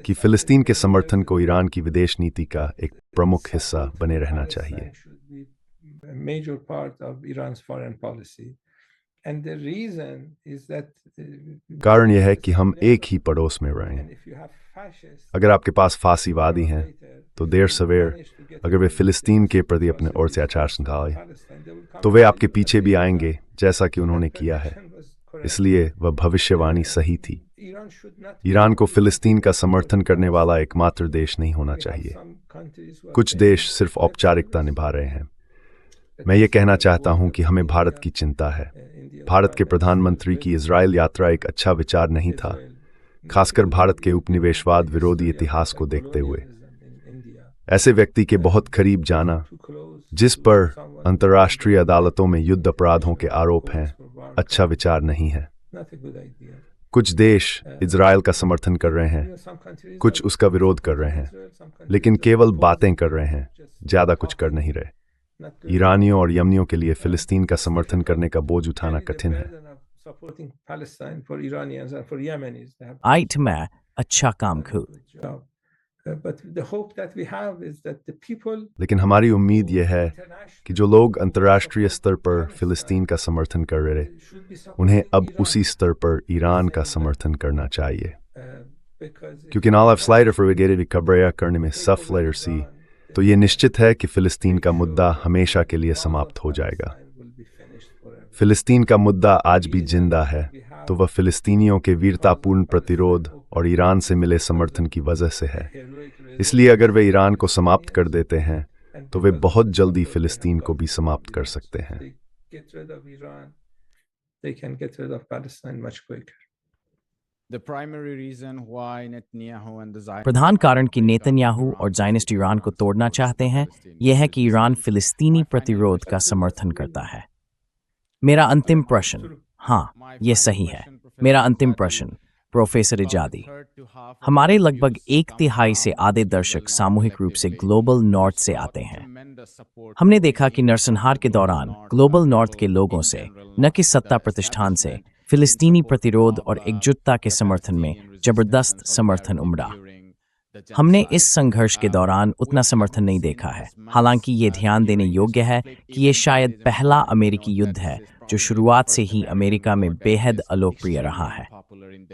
Speaker 4: कि फिलिस्तीन के समर्थन को ईरान की विदेश नीति का एक प्रमुख हिस्सा बने रहना चाहिए। कारण यह है कि हम एक ही पड़ोस में रहें। अगर आपके पास फांसीवादी हैं तो देर सवेर अगर वे फिलिस्तीन के प्रति अपने ओर से आचार संहिता तो वे आपके पीछे भी आएंगे, जैसा कि उन्होंने किया है। इसलिए वह भविष्यवाणी सही थी। ईरान को फिलिस्तीन का समर्थन करने वाला एकमात्र देश नहीं होना चाहिए। कुछ देश सिर्फ औपचारिकता निभा रहे हैं। मैं ये कहना चाहता हूं कि हमें भारत की चिंता है। भारत के प्रधानमंत्री की इजराइल यात्रा एक अच्छा विचार नहीं था, खासकर भारत के उपनिवेशवाद विरोधी इतिहास को देखते हुए। ऐसे व्यक्ति के बहुत करीब जाना, जिस पर अंतर्राष्ट्रीय अदालतों में युद्ध अपराधों के आरोप हैं, अच्छा विचार नहीं है। कुछ देश इजराइल का समर्थन कर रहे हैं, कुछ उसका विरोध कर रहे हैं, लेकिन केवल बातें कर रहे हैं, ज्यादा कुछ कर नहीं रहे। ईरानियों और यमनियों के लिए फिलिस्तीन का समर्थन करने का बोझ उठाना कठिन है।
Speaker 3: supporting Palestine, for Iranians and for Yemenis. They have
Speaker 2: आइट मैं अच्छा काम
Speaker 3: done a
Speaker 2: खूब
Speaker 3: good job. But the hope that we have is that the people
Speaker 4: लेकिन हमारी उम्मीद यह है कि जो लोग अंतर्राष्ट्रीय स्तर पर फिलिस्तीन का समर्थन कर रहे
Speaker 3: should be
Speaker 4: उन्हें
Speaker 3: supporting
Speaker 4: अब
Speaker 3: Iran,
Speaker 4: उसी स्तर पर ईरान का समर्थन करना चाहिए
Speaker 3: because if
Speaker 4: क्योंकि नाल फ्लाइटर वगैरह की खबरें करने में सफ लेटर सी तो ये निश्चित है कि फिलिस्तीन का मुद्दा हमेशा के लिए समाप्त हो जाएगा।
Speaker 3: will be finished forever.
Speaker 4: फिलिस्तीन का मुद्दा आज भी जिंदा है तो वह फिलिस्तीनियों के वीरतापूर्ण प्रतिरोध और ईरान से मिले समर्थन की वजह से है। इसलिए अगर वे ईरान को समाप्त कर देते हैं तो वे बहुत जल्दी फिलिस्तीन को भी समाप्त कर सकते हैं।
Speaker 3: They get rid of Iran, they can get rid of Palestine much quicker.
Speaker 1: The primary reason why Netanyahu and the Zionists
Speaker 2: प्रधान कारण कि नेतन्याहू और जायनिस्ट ईरान को तोड़ना चाहते हैं यह है कि ईरान फिलिस्तीनी प्रतिरोध का समर्थन करता है। मेरा अंतिम प्रश्न, हाँ यह सही है, मेरा अंतिम प्रश्न प्रोफेसर इजादी, हमारे लगभग 1/3 से आधे दर्शक सामूहिक रूप से ग्लोबल नॉर्थ से आते हैं। हमने देखा कि नरसंहार के दौरान ग्लोबल नॉर्थ के लोगों से न कि सत्ता प्रतिष्ठान से फिलिस्तीनी प्रतिरोध और एकजुटता के समर्थन में जबरदस्त समर्थन उमड़ा। हमने इस संघर्ष के दौरान उतना समर्थन नहीं देखा है। हालांकि ये ध्यान देने योग्य है कि ये शायद पहला अमेरिकी युद्ध है जो शुरुआत से ही अमेरिका में बेहद अलोकप्रिय रहा है।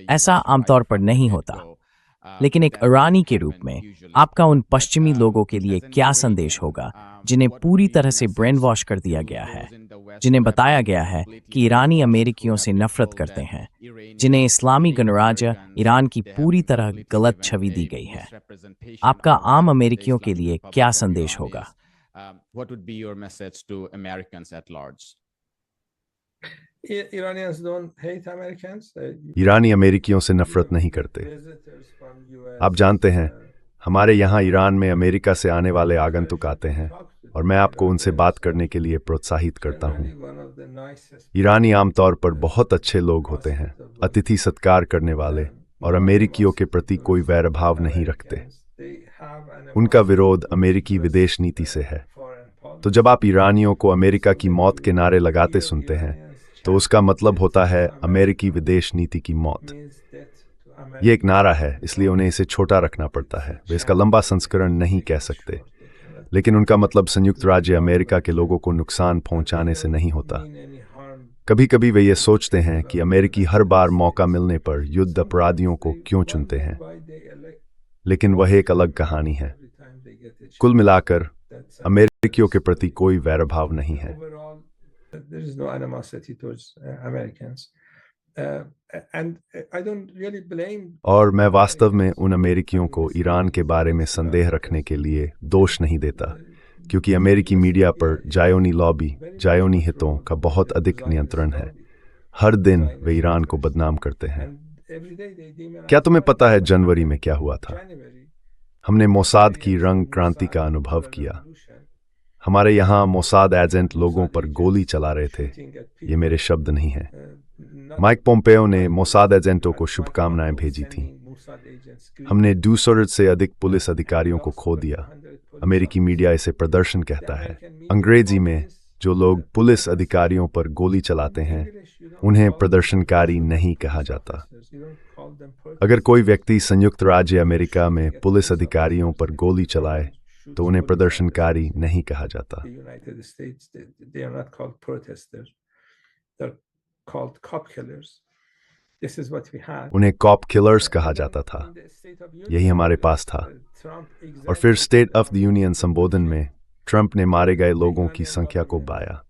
Speaker 2: ऐसा आमतौर पर नहीं होता, लेकिन एक ईरानी के रूप में आपका उन पश्चिमी लोगों के लिए क्या संदेश होगा जिन्हें पूरी तरह से ब्रेन वॉश कर दिया गया है, जिन्हें बताया गया है कि ईरानी अमेरिकियों से नफरत करते हैं, जिन्हें इस्लामी गणराज्य ईरान की पूरी तरह गलत छवि दी गई है। आपका आम अमेरिकियों के लिए क्या संदेश होगा?
Speaker 1: What would be your message to Americans at large?
Speaker 3: Iranians don't hate Americans.
Speaker 4: ईरानी अमेरिकियों से नफरत नहीं करते।
Speaker 3: Visitors from US,
Speaker 4: आप जानते हैं हमारे यहाँ ईरान में अमेरिका से आने वाले आगंतुक आते हैं और मैं आपको उनसे बात करने के लिए प्रोत्साहित करता हूँ।
Speaker 3: generally one of the nicest
Speaker 4: ईरानी आमतौर पर बहुत अच्छे लोग होते हैं, अतिथि सत्कार करने वाले और अमेरिकियों के प्रति कोई वैरभाव नहीं रखते।
Speaker 3: They have an
Speaker 4: उनका विरोध अमेरिकी विदेश नीति से है।
Speaker 3: foreign policy.
Speaker 4: तो जब आप ईरानियों को अमेरिका की मौत के नारे लगाते सुनते हैं तो उसका मतलब होता है अमेरिकी विदेश नीति की मौत।
Speaker 3: Means death to America.
Speaker 4: ये एक नारा है, इसलिए उन्हें इसे छोटा रखना पड़ता है। वे इसका लंबा संस्करण नहीं कह सकते, लेकिन उनका मतलब संयुक्त राज्य अमेरिका के लोगों को नुकसान पहुंचाने से नहीं होता।
Speaker 3: Mean any harm.
Speaker 4: कभी कभी वे ये सोचते हैं कि अमेरिकी हर बार मौका मिलने पर युद्ध अपराधियों को क्यों चुनते हैं,
Speaker 3: Why they elect
Speaker 4: लेकिन वह एक अलग कहानी है।
Speaker 3: every time they get a chance.
Speaker 4: कुल मिलाकर
Speaker 3: That's
Speaker 4: अमेरिकियों के प्रति कोई वैरभाव नहीं है।
Speaker 3: overall, there is no animosity towards Americans. And I don't really blame
Speaker 4: और मैं वास्तव में उन अमेरिकियों को ईरान के बारे में संदेह रखने के लिए दोष नहीं देता, क्योंकि अमेरिकी मीडिया पर जायोनी लॉबी, जायोनी हितों का बहुत अधिक नियंत्रण है। हर दिन वे ईरान को बदनाम करते हैं।
Speaker 3: and every day they demonize
Speaker 4: क्या तुम्हें पता है जनवरी में क्या हुआ था?
Speaker 3: January.
Speaker 4: हमने मोसाद की रंग क्रांति का अनुभव किया। हमारे यहाँ मोसाद एजेंट लोगों पर गोली चला रहे थे। ये मेरे शब्द नहीं हैं। माइक पोम्पेओ ने मोसाद एजेंटों को शुभकामनाएं भेजी थीं। हमने 200 से अधिक पुलिस अधिकारियों को खो दिया। अमेरिकी मीडिया इसे प्रदर्शन कहता है। अंग्रेजी में जो लोग पुलिस अधिकारियों पर गोली चलाते हैं उन्हें प्रदर्शनकारी नहीं कहा जाता। अगर कोई व्यक्ति संयुक्त राज्य अमेरिका में पुलिस अधिकारियों पर गोली चलाए तो उन्हें प्रदर्शनकारी नहीं कहा जाता।
Speaker 3: The United States, they are not called protesters. They're called cop killers. This is what we had.
Speaker 4: उन्हें कॉप किलर्स कहा जाता था।
Speaker 3: In the State of Union,
Speaker 4: यही हमारे पास था।
Speaker 3: Trump
Speaker 4: और फिर स्टेट ऑफ द यूनियन संबोधन में ट्रंप ने मारे गए लोगों की संख्या को बाया।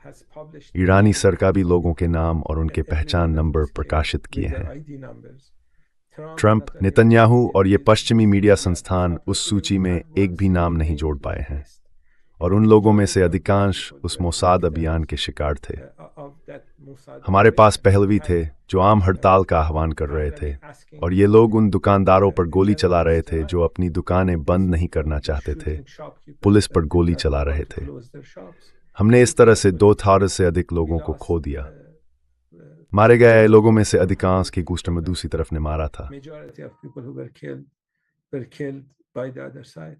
Speaker 3: has published
Speaker 4: ईरानी सरकार भी लोगों के नाम और उनके पहचान नंबर प्रकाशित किए
Speaker 3: their
Speaker 4: हैं।
Speaker 3: ID numbers.
Speaker 4: ट्रंप, नेतन्याहू और ये पश्चिमी मीडिया संस्थान उस सूची में एक भी नाम नहीं जोड़ पाए हैं, और उन लोगों में से अधिकांश उस मोसाद अभियान के शिकार थे।
Speaker 3: Of that Mossad
Speaker 4: हमारे पास पहलवी थे जो आम हड़ताल का आह्वान कर रहे थे, और ये लोग उन दुकानदारों पर गोली चला रहे थे जो अपनी दुकानें बंद नहीं करना चाहते थे, पुलिस पर गोली चला रहे थे।
Speaker 3: close their shops.
Speaker 4: हमने इस तरह से 2000 से अधिक लोगों को खो दिया। मारे गए लोगों में से अधिकांश की गुस्टर में दूसरी तरफ ने मारा था।
Speaker 3: Majority of people who were killed by the other side.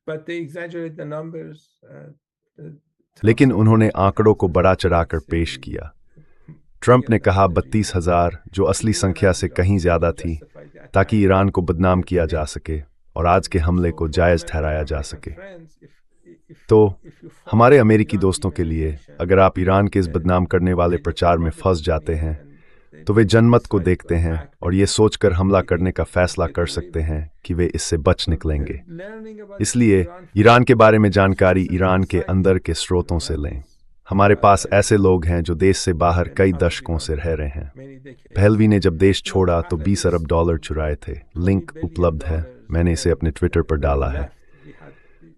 Speaker 3: But they exaggerate the numbers.
Speaker 4: लेकिन उन्होंने आंकड़ों को बड़ा चढ़ाकर पेश किया। ट्रंप ने कहा 32,000, जो असली संख्या से कहीं ज्यादा थी, ताकि ईरान को बदनाम किया जा सके और आज के हमले को जायज ठहराया जा सके। तो हमारे अमेरिकी दोस्तों के लिए, अगर आप ईरान के इस बदनाम करने वाले प्रचार में फंस जाते हैं, तो वे जनमत को देखते हैं और ये सोचकर हमला करने का फैसला कर सकते हैं कि वे इससे बच निकलेंगे। इसलिए ईरान के बारे में जानकारी ईरान के अंदर के स्रोतों से लें। हमारे पास ऐसे लोग हैं जो देश से बाहर कई दशकों से रह रहे हैं। पहलवी ने जब देश छोड़ा तो $20 अरब चुराए थे। लिंक उपलब्ध है, मैंने इसे अपने ट्विटर पर डाला है।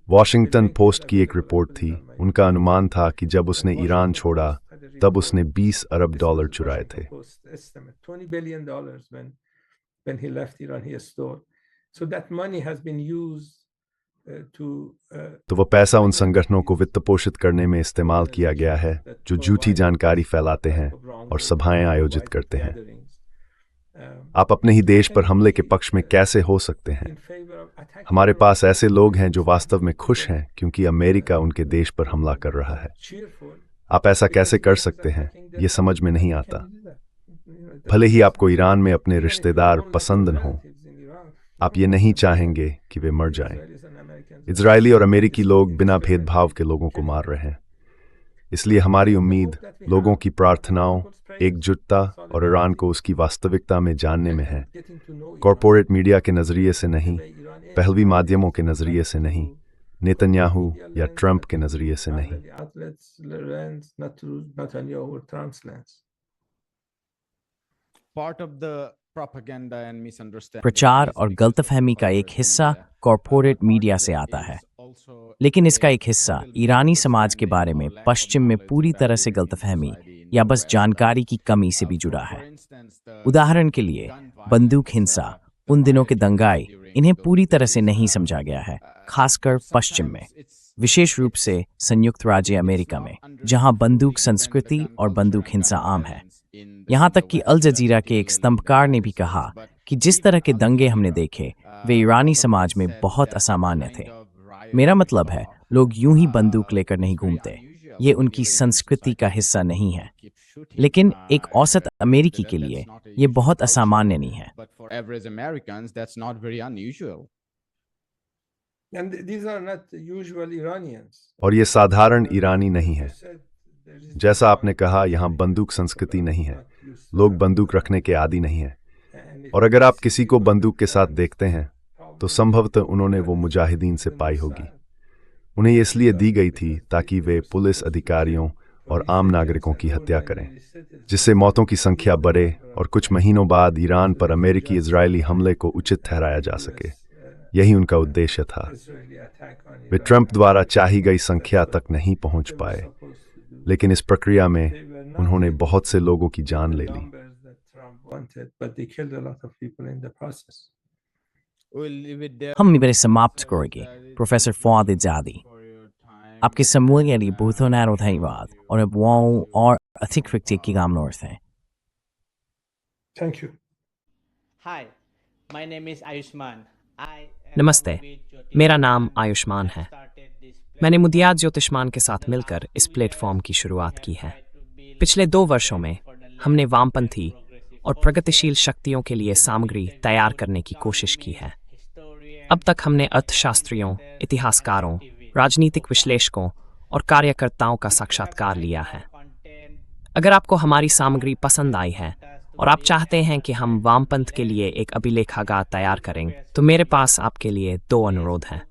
Speaker 4: वॉशिंगटन पोस्ट की एक रिपोर्ट थी, उनका अनुमान था कि जब उसने ईरान छोड़ा तब उसने $20 अरब चुराए थे। तो वह पैसा उन संगठनों को वित्त पोषित करने में इस्तेमाल किया गया है जो झूठी जानकारी फैलाते हैं और सभाएं आयोजित करते हैं। आप अपने ही देश पर हमले के पक्ष में कैसे हो सकते हैं? हमारे पास ऐसे लोग हैं जो वास्तव में खुश हैं क्योंकि अमेरिका उनके देश पर हमला कर रहा है। आप ऐसा कैसे कर सकते हैं, ये समझ में नहीं आता। भले ही आपको ईरान में अपने रिश्तेदार पसंद न हों, आप ये नहीं चाहेंगे कि वे मर जाएं। इजरायली और अमेरिकी लोग बिना भेदभाव के लोगों को मार रहे हैं। इसलिए हमारी उम्मीद लोगों की प्रार्थनाओं, एकजुटता और ईरान को उसकी वास्तविकता में जानने में है। कॉरपोरेट मीडिया के नज़रिए से नहीं, पहलवी माध्यमों के नज़रिए से नहीं, नेतन्याहू या ट्रंप के नज़रिए से नहीं।
Speaker 2: प्रचार और गलतफहमी का एक हिस्सा कॉरपोरेट मीडिया से आता है, लेकिन इसका एक हिस्सा ईरानी समाज के बारे में पश्चिम में पूरी तरह से गलतफहमी या बस जानकारी की कमी से भी जुड़ा है। उदाहरण के लिए, बंदूक हिंसा, उन दिनों के दंगाई, इन्हें पूरी तरह से नहीं समझा गया है, खासकर पश्चिम में, विशेष रूप से संयुक्त राज्य अमेरिका में, जहां बंदूक संस्कृति और बंदूक हिंसा आम है। यहां तक कि अल जजीरा के एक स्तंभकार ने भी कहा कि जिस तरह के दंगे हमने देखे वे ईरानी समाज में बहुत असामान्य थे। मेरा मतलब है, लोग यूं ही बंदूक लेकर नहीं घूमते, ये उनकी संस्कृति का हिस्सा नहीं है। लेकिन एक औसत अमेरिकी के लिए ये बहुत असामान्य नहीं है।
Speaker 4: और ये साधारण ईरानी नहीं है। जैसा आपने कहा, यहाँ बंदूक संस्कृति नहीं है, लोग बंदूक रखने के आदी नहीं हैं। और अगर आप किसी को बंदूक के साथ देखते हैं तो संभवतः उन्होंने वो मुजाहिदीन से पाई होगी। उन्हें ये इसलिए दी गई थी ताकि वे पुलिस अधिकारियों और आम नागरिकों की हत्या करें, जिससे मौतों की संख्या बढ़े और कुछ महीनों बाद ईरान पर अमेरिकी इजरायली हमले को उचित ठहराया जा सके। यही उनका उद्देश्य था। वे ट्रंप द्वारा चाही गई संख्या तक नहीं पहुंच पाए, लेकिन इस प्रक्रिया में उन्होंने बहुत से लोगों की जान ले ली।
Speaker 2: हम इबरे समाप्त करेंगे। प्रोफेसर फवाद इजादी, आपके समूह के लिए बहुत धन्यवाद और अब वो और अधिक व्यक्ति की कामना हैं।
Speaker 3: Thank you.
Speaker 5: Hi, my name is Ayushman.
Speaker 6: नमस्ते, मेरा नाम आयुष्मान है। मैंने मुदियात ज्योतिष्मान के साथ मिलकर इस प्लेटफॉर्म की शुरुआत की है। पिछले 2 वर्षों में हमने वामपंथी और प्रगतिशील शक्तियों के लिए सामग्री तैयार करने की कोशिश की है। अब तक हमने अर्थशास्त्रियों, इतिहासकारों, राजनीतिक विश्लेषकों और कार्यकर्ताओं का साक्षात्कार लिया है। अगर आपको हमारी सामग्री पसंद आई है और आप चाहते हैं कि हम वामपंथ के लिए एक अभिलेखागार तैयार करें, तो मेरे पास आपके लिए 2 अनुरोध हैं।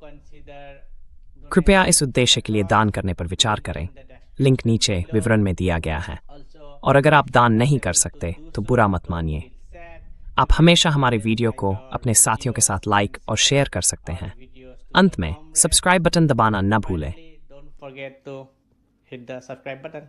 Speaker 6: कृपया इस उद्देश्य के लिए दान करने पर विचार करें। लिंक नीचे विवरण में दिया गया है। और अगर आप दान नहीं कर सकते तो बुरा मत मानिए। आप हमेशा हमारे वीडियो को अपने साथियों के साथ लाइक और शेयर कर सकते हैं। अंत में सब्सक्राइब बटन दबाना न भूलें।
Speaker 5: Don't forget to hit the subscribe button.